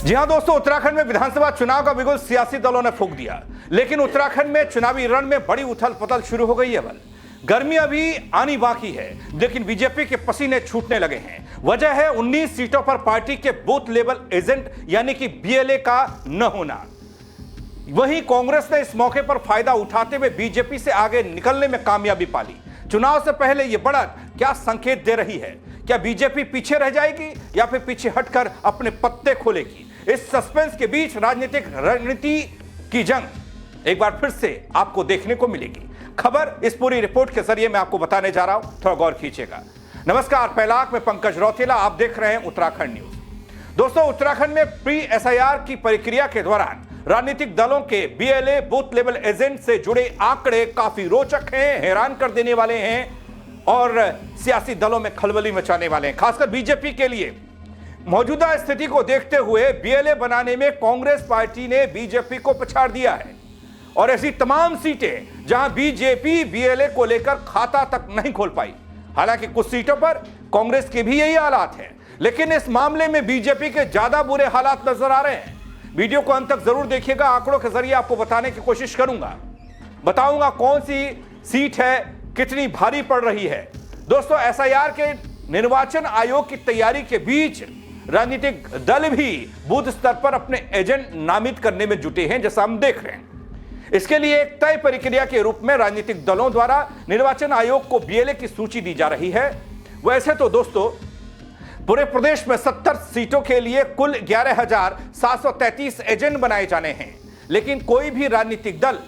जी हां दोस्तों, उत्तराखंड में विधानसभा चुनाव का बिगुल सियासी दलों ने फूंक दिया। लेकिन उत्तराखंड में चुनावी रण में बड़ी उथल पुथल शुरू हो गई है। गर्मी अभी आनी बाकी है, लेकिन बीजेपी के पसीने छूटने लगे हैं। वजह है 19 सीटों पर पार्टी के बूथ लेवल एजेंट यानी कि बीएलए का न होना। वहीं कांग्रेस ने इस मौके पर फायदा उठाते हुए बीजेपी से आगे निकलने में कामयाबी पाली। चुनाव से पहले यह बढ़त क्या संकेत दे रही है? क्या बीजेपी पीछे रह जाएगी या फिर पीछे हटकर अपने पत्ते खोलेगी? इस सस्पेंस के बीच राजनीतिक रणनीति की जंग एक बार फिर से आपको देखने को मिलेगी। खबर इस पूरी रिपोर्ट के जरिए मैं आपको बताने जा रहा हूं, थोड़ा गौर कीजिएगा। नमस्कार, पैलाक में पंकज रौतेला, आप देख रहे हैं उत्तराखंड न्यूज। दोस्तों, उत्तराखंड में प्री एसआईआर की प्रक्रिया के दौरान राजनीतिक दलों के बीएलए बूथ लेवल एजेंट से जुड़े आंकड़े काफी रोचक हैं, हैरान कर देने वाले हैं और सियासी दलों में खलबली मचाने वाले हैं। खासकर बीजेपी के लिए मौजूदा स्थिति को देखते हुए बीएलए बनाने में कांग्रेस पार्टी ने बीजेपी को पछाड़ दिया है और ऐसी तमाम सीटें जहां बीजेपी बीएलए को लेकर खाता तक नहीं खोल पाई। हालांकि कुछ सीटों पर कांग्रेस के भी यही हालात हैं, लेकिन इस मामले में बीजेपी के ज्यादा बुरे हालात नजर आ रहे हैं। वीडियो को अंत तक जरूर देखिएगा, आंकड़ों के जरिए आपको बताने की कोशिश करूंगा। बताऊंगा कौन सी सीट है, कितनी भारी पड़ रही है। दोस्तों, एसआईआर के निर्वाचन आयोग की तैयारी के बीच राजनीतिक दल भी बूथ स्तर पर अपने एजेंट नामित करने में जुटे हैं, जैसा हम देख रहे हैं। इसके लिए एक तय प्रक्रिया के रूप में राजनीतिक दलों द्वारा निर्वाचन आयोग को बीएलए की सूची दी जा रही है। वैसे तो दोस्तों, पूरे प्रदेश में 70 सीटों के लिए कुल 11,733 एजेंट बनाए जाने हैं, लेकिन कोई भी राजनीतिक दल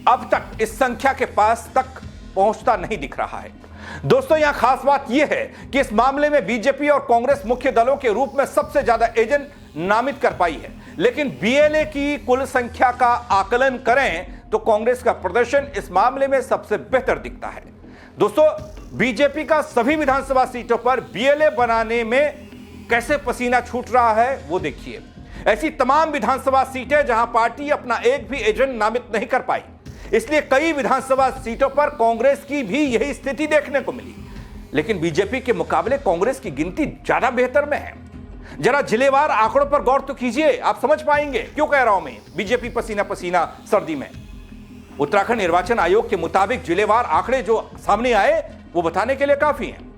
अब तक इस संख्या के पास तक पहुंचता नहीं दिख रहा है। दोस्तों, यहां खास बात यह है कि इस मामले में बीजेपी और कांग्रेस मुख्य दलों के रूप में सबसे ज्यादा एजेंट नामित कर पाई है, लेकिन बीएलए की कुल संख्या का आकलन करें तो कांग्रेस का प्रदर्शन इस मामले में सबसे बेहतर दिखता है। दोस्तों, बीजेपी का सभी विधानसभा सीटों पर बीएलए बनाने में कैसे पसीना छूट रहा है वो देखिए। ऐसी तमाम विधानसभा सीटें जहां पार्टी अपना एक भी एजेंट नामित नहीं कर पाई, इसलिए कई विधानसभा सीटों पर कांग्रेस की भी यही स्थिति देखने को मिली। लेकिन बीजेपी के मुकाबले कांग्रेस की गिनती ज्यादा बेहतर में है। जरा जिलेवार आंकड़ों पर गौर तो कीजिए, आप समझ पाएंगे क्यों कह रहा हूं मैं बीजेपी पसीना पसीना सर्दी में। उत्तराखंड निर्वाचन आयोग के मुताबिक जिलेवार आंकड़े जो सामने आए वो बताने के लिए काफी हैं।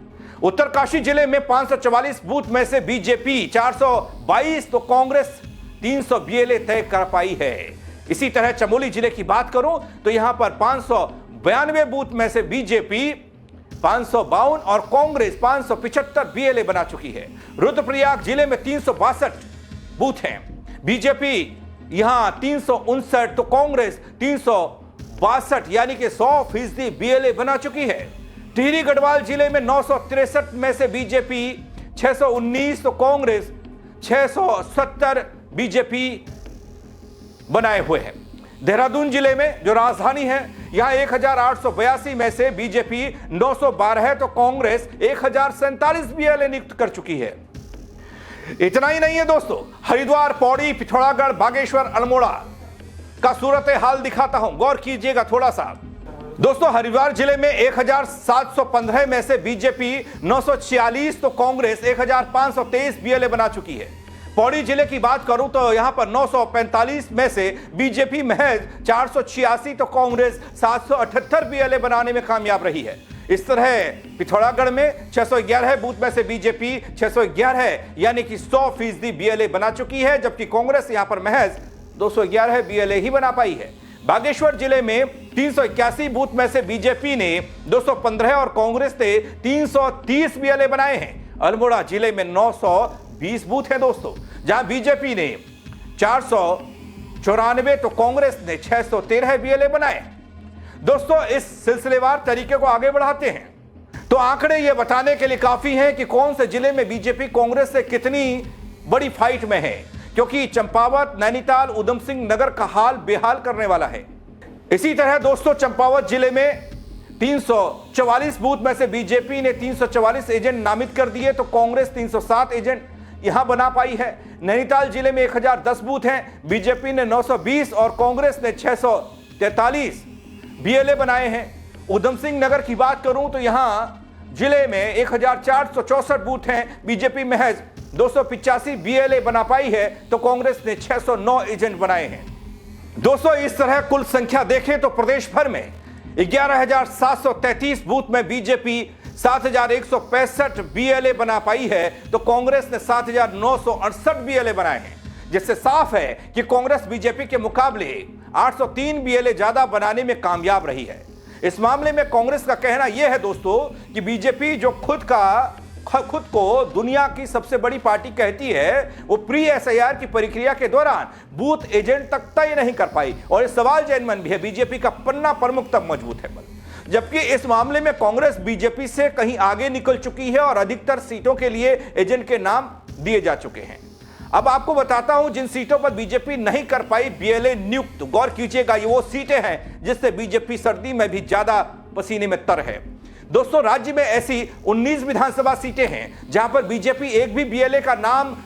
उत्तरकाशी जिले में 544 बूथ में से बीजेपी 422 तो कांग्रेस 300 बीएलए तय कर पाई है। इसी तरह चमोली जिले की बात करूं तो यहां पर 592 बूथ में से बीजेपी 552 और कांग्रेस 575 बीएलए बना चुकी है। रुद्रप्रयाग जिले में 362 बूथ हैं, बीजेपी यहां 359 तो कांग्रेस 362 यानी कि 100% बीएलए बना चुकी है। टिहरी गढ़वाल जिले में 963 में से बीजेपी 619 तो कांग्रेस 670 बीजेपी बनाए हुए हैं। देहरादून जिले में जो राजधानी है, यहां 1882 में से बीजेपी 912 तो कांग्रेस 1047 बीएलए नियुक्त कर चुकी है। इतना ही नहीं है दोस्तों, हरिद्वार, पौड़ी, पिथौरागढ़, बागेश्वर, अल्मोड़ा का सूरत हाल दिखाता हूं, गौर कीजिएगा थोड़ा सा। दोस्तों, हरिद्वार जिले में 1715 में से बीजेपी 946 तो कांग्रेस 1523 बीएलए बना चुकी है। पौड़ी जिले की बात करूं तो यहां पर 945 में से बीजेपी महज 486 तो कांग्रेस 778 बीएलए बनाने में कामयाब रही है। इस तरह पिथौरागढ़ में 611 बूथ में से बीजेपपी 611 यानी कि 100% बीएलए बना चुकी है, जबकि कांग्रेस यहां पर महज 211 बीएलए ही बना पाई है। बागेश्वर जिले में 381 बूथ में से बीजेपी ने 215 और कांग्रेस ने 330 बीएलए बनाए हैं। अल्मोड़ा जिले में 920 बूथ हैं दोस्तों, जहां बीजेपी ने 494 तो कांग्रेस ने 613 बीएलए बनाए। दोस्तों, इस सिलसिलेवार तरीके को आगे बढ़ाते हैं तो आंकड़े यह बताने के लिए काफी हैं कि कौन से जिले में बीजेपी कांग्रेस से कितनी बड़ी फाइट में है, क्योंकि चंपावत, नैनीताल, उधम सिंह नगर का हाल बेहाल करने वाला है। इसी तरह दोस्तों, चंपावत जिले में 344 बूथ में से बीजेपी ने 344 एजेंट नामित कर दिए तो कांग्रेस 307 एजेंट यहां बना पाई है। नैनीताल जिले में 1010 बूथ हैं, बीजेपी ने 920 और कांग्रेस ने 643 बीएलए बनाए हैं। उधम सिंह नगर की बात करूं तो यहां जिले में 1464 बूथ हैं, बीजेपी महज 285 बीएलए बना पाई है तो कांग्रेस ने 609 एजेंट बनाए हैं। दोस्तों, इस तरह कुल संख्या देखें तो प्रदेश भर में 11,733 बूथ में बीजेपी 7,165 बीएलए बना पाई है तो कांग्रेस ने 7,968 बीएलए बनाए हैं, जिससे साफ है कि कांग्रेस बीजेपी के मुकाबले 803 बीएलए ज्यादा बनाने में कामयाब रही है। इस मामले में कांग्रेस का कहना यह है दोस्तों कि बीजेपी जो खुद को दुनिया की सबसे बड़ी पार्टी कहती है, वो प्री एसआईआर की प्रक्रिया के दौरान बूथ एजेंट तक तय नहीं कर पाई। और इस सवाल जनमन भी है, बीजेपी का पन्ना प्रमुख तब मजबूत है। जबकि इस मामले में कांग्रेस बीजेपी से कहीं आगे निकल चुकी है और अधिकतर सीटों के लिए एजेंट के नाम दिए जा चुके हैं। अब आपको बताता हूं जिन सीटों पर बीजेपी नहीं कर पाई बीएलए नियुक्त, गौर कीजिएगा, ये वो सीटें हैं जिससे बीजेपी सर्दी में भी ज्यादा पसीने में तर है। दोस्तों, राज्य में ऐसी 19 विधानसभा सीटें हैं जहां पर बीजेपी एक भी बीएलए का नाम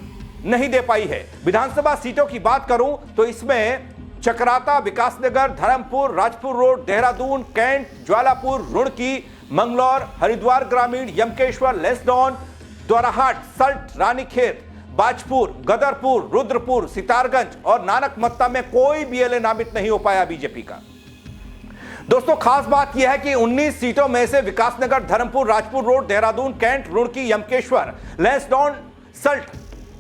नहीं दे पाई है। विधानसभा सीटों की बात करूं तो इसमें चकराता, विकासनगर, धर्मपुर, राजपुर रोड, देहरादून, कैंट, ज्वालापुर, रुड़की, मंगलौर, हरिद्वार ग्रामीण, यमकेश्वर, लेस्डॉन, द्वाराहाट, सल्ट, रानीखेत, बाजपुर, गदरपुर, रुद्रपुर, सितारगंज और नानकमत्ता में कोई बीएलए नामित नहीं हो पाया बीजेपी का। दोस्तों, खास बात यह है कि 19 सीटों में से विकासनगर, धर्मपुर, राजपुर रोड, देहरादून, कैंट, रुड़की, यमकेश्वर, लेस्डॉन, सल्ट,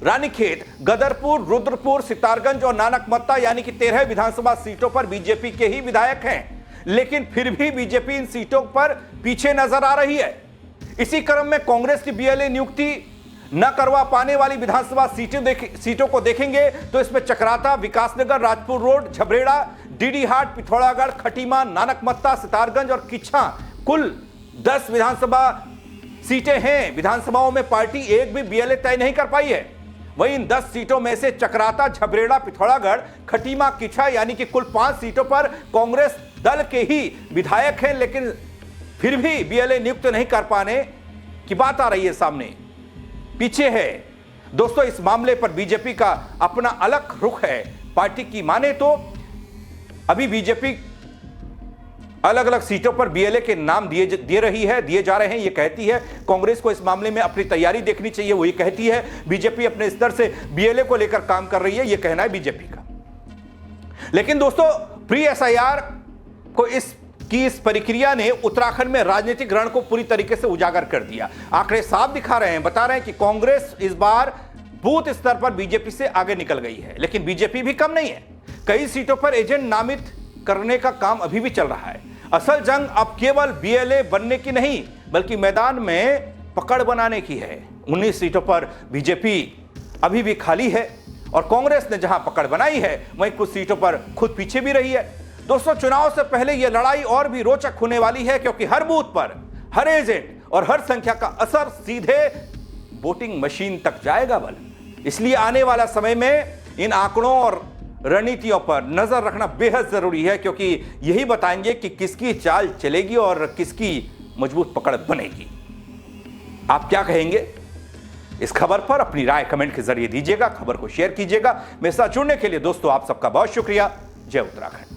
रानीखेत, गदरपुर, रुद्रपुर, सितारगंज और नानकमत्ता यानी कि 13 विधानसभा सीटों पर बीजेपी के ही विधायक हैं। लेकिन फिर भी बीजेपी इन सीटों पर पीछे नजर आ रही है। इसी क्रम में कांग्रेस की बीएलए नियुक्ति न करवा पाने वाली विधानसभा सीटों को देखेंगे तो इसमें चकराता, विकासनगर, राजपुर रोड, झबरेड़ा, डीडीहाट, पिथौरागढ़, खटीमा, नानकमत्ता, सितारगंज और किच्छा, कुल 10 विधानसभा सीटें हैं। विधानसभाओं में पार्टी एक भी बीएलए तय नहीं कर पाई है। वहीं इन 10 सीटों में से चकराता, झबरेड़ा, पिथौरागढ़, खटीमा, किच्छा यानी कि कुल 5 सीटों पर कांग्रेस दल के ही विधायक हैं, लेकिन फिर भी बीएलए नियुक्त नहीं कर पाने की बात आ रही है सामने, पीछे है। दोस्तों, इस मामले पर बीजेपी का अपना अलग रुख है। पार्टी की माने तो अभी बीजेपी अलग अलग सीटों पर बीएलए के नाम दिए जा रहे हैं। ये कहती है कांग्रेस को इस मामले में अपनी तैयारी देखनी चाहिए, वो ये कहती है बीजेपी अपने स्तर से बीएलए को लेकर काम कर रही है, ये कहना है बीजेपी का। लेकिन दोस्तों, प्री एसआईआर को इस प्रक्रिया ने उत्तराखंड में राजनीतिक रण को पूरी तरीके से उजागर कर दिया। आंकड़े साफ दिखा रहे हैं, बता रहे हैं कि कांग्रेस इस बार बूथ स्तर पर बीजेपी से आगे निकल गई है। लेकिन बीजेपी भी कम नहीं है, कई सीटों पर एजेंट नामित करने का काम अभी भी चल रहा है। असल जंग अब केवल बीएलए बनने की नहीं बल्कि मैदान में पकड़ बनाने की है। 19 सीटों पर बीजेपी अभी भी खाली है और कांग्रेस ने जहां पकड़ बनाई है वहीं कुछ सीटों पर खुद पीछे भी रही है। दोस्तों, चुनाव से पहले यह लड़ाई और भी रोचक होने वाली है, क्योंकि हर बूथ पर हर एजेंट और हर संख्या का असर सीधे वोटिंग मशीन तक जाएगा बल। इसलिए आने वाला समय में इन आंकड़ों और रणनीतियों पर नजर रखना बेहद जरूरी है, क्योंकि यही बताएंगे कि किसकी चाल चलेगी और किसकी मजबूत पकड़ बनेगी। आप क्या कहेंगे इस खबर पर? अपनी राय कमेंट के जरिए दीजिएगा, खबर को शेयर कीजिएगा। मेरे साथ जुड़ने के लिए दोस्तों आप सबका बहुत शुक्रिया। जय उत्तराखंड।